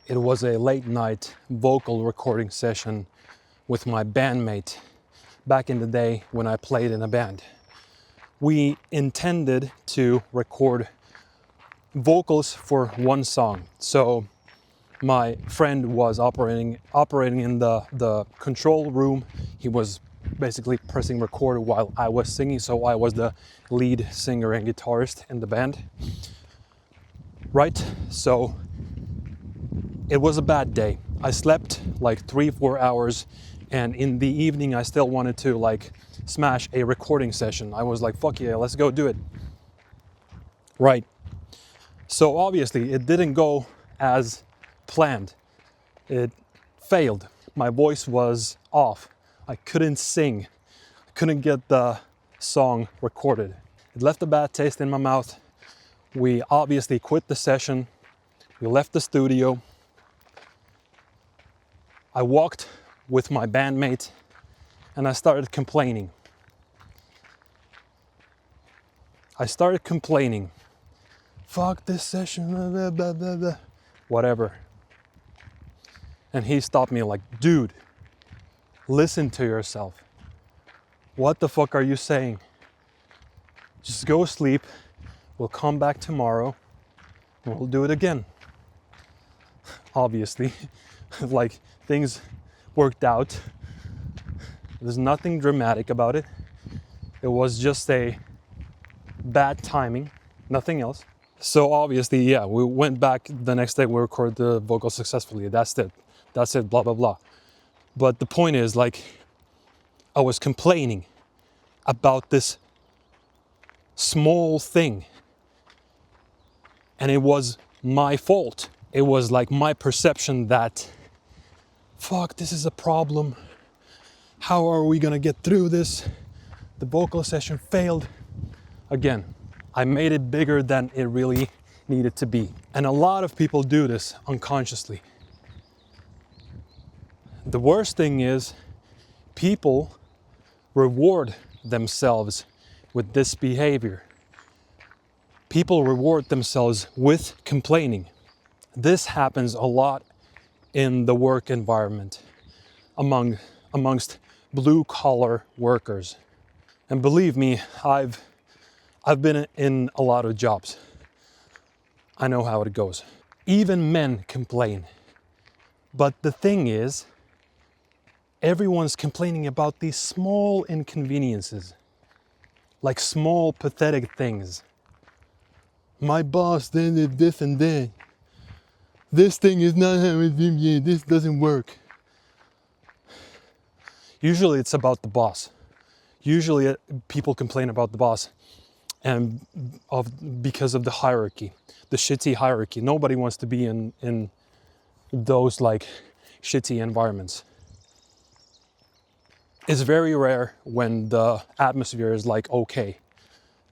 It was a late night vocal recording session with my bandmate back in the day when I played in a band. We intended to record vocals for one song. So my friend was operating in the control room. He was basically pressing record while I was singing, so I was the lead singer and guitarist in the band. Right? So it was a bad day. I slept like 3-4 hours, and in the evening I still wanted to like smash a recording session. I was like, fuck yeah, let's go do it. Right. So obviously it didn't go as planned. It failed. My voice was off. I couldn't sing. I couldn't get the song recorded. It left a bad taste in my mouth. We obviously quit the session. We left the studio. I walked with my bandmate and I started complaining. Fuck this session, blah, blah, blah, blah. Whatever. And he stopped me like, dude, listen to yourself. What the fuck are you saying? Just go sleep. We'll come back tomorrow and we'll do it again. Obviously, like things worked out. There's nothing dramatic about it. It was just a bad timing, nothing else. So obviously, yeah, we went back the next day, we recorded the vocals successfully. That's it, blah, blah, blah. But the point is, like, I was complaining about this small thing. And it was my fault. It was like my perception that, fuck, this is a problem. How are we gonna get through this? The vocal session failed. Again, I made it bigger than it really needed to be. And a lot of people do this unconsciously. The worst thing is people reward themselves with this behavior. People reward themselves with complaining. This happens a lot in the work environment amongst blue-collar workers. And believe me, I've been in a lot of jobs. I know how it goes. Even men complain. But the thing is, everyone's complaining about these small inconveniences, like small pathetic things. My boss did this and that. This thing is not how it is. This doesn't work. Usually it's about the boss. Usually people complain about the boss and because of the hierarchy, the shitty hierarchy. Nobody wants to be in those like shitty environments. It's very rare when the atmosphere is like okay.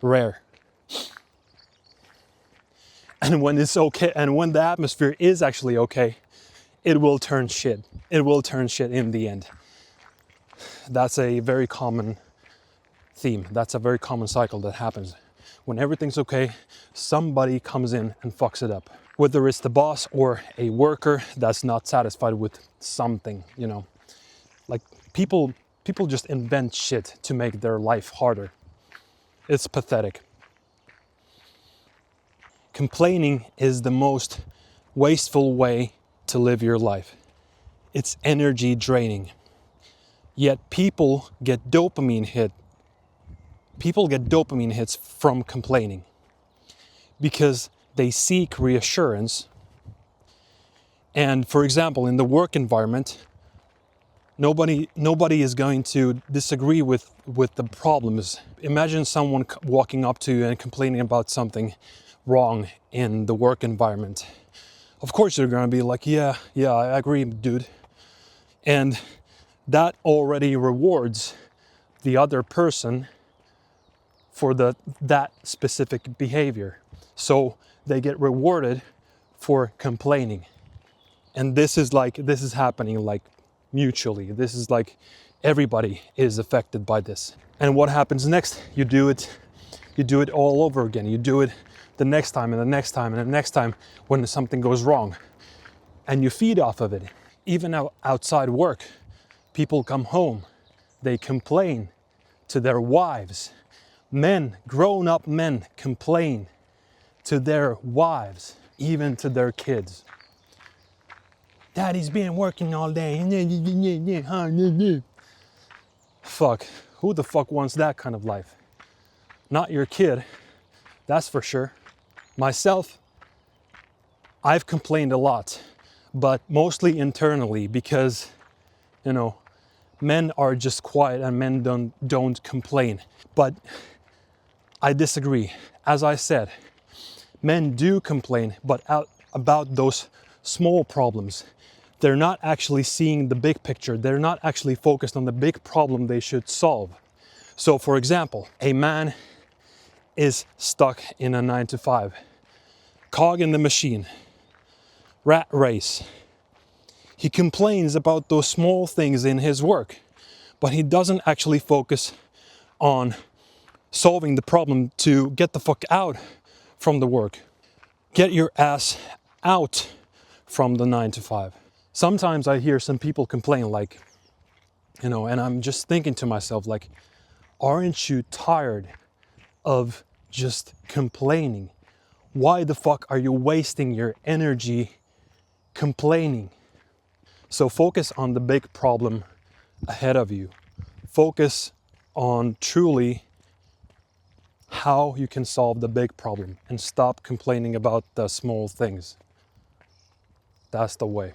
Rare. And when it's okay, and when the atmosphere is actually okay, it will turn shit. It will turn shit in the end. That's a very common theme. That's a very common cycle that happens. When everything's okay, somebody comes in and fucks it up. Whether it's the boss or a worker that's not satisfied with something, you know. Like people just invent shit to make their life harder. It's pathetic. Complaining is the most wasteful way to live your life. It's energy draining. Yet people get dopamine hits from complaining because they seek reassurance. And for example, in the work environment, nobody is going to disagree with the problems. Imagine someone walking up to you and complaining about something wrong in the work environment. Of course you're going to be like, yeah, I agree, dude. And that already rewards the other person for that specific behavior. So they get rewarded for complaining. And this is happening like mutually. This is like everybody is affected by this. And what happens next? You do it all over again. You do it the next time and the next time and the next time when something goes wrong. and you feed off of it. Even outside work, people come home, they complain to their wives. Men, grown-up men, complain to their wives, even to their kids. Daddy's been working all day. Fuck, who the fuck wants that kind of life? Not your kid, that's for sure. Myself, I've complained a lot, but mostly internally because, you know, men are just quiet and men don't complain. But I disagree. As I said, men do complain, but about those small problems. They're not actually seeing the big picture. They're not actually focused on the big problem they should solve. So for example, a man is stuck in a 9-to-5, cog in the machine, rat race. He complains about those small things in his work, but he doesn't actually focus on solving the problem to get the fuck out from the work. Get your ass out from the 9-to-5. Sometimes I hear some people complain like, you know, and I'm just thinking to myself like, aren't you tired of just complaining? Why the fuck are you wasting your energy complaining? So focus on the big problem ahead of you. Focus on truly how you can solve the big problem and stop complaining about the small things. That's the way.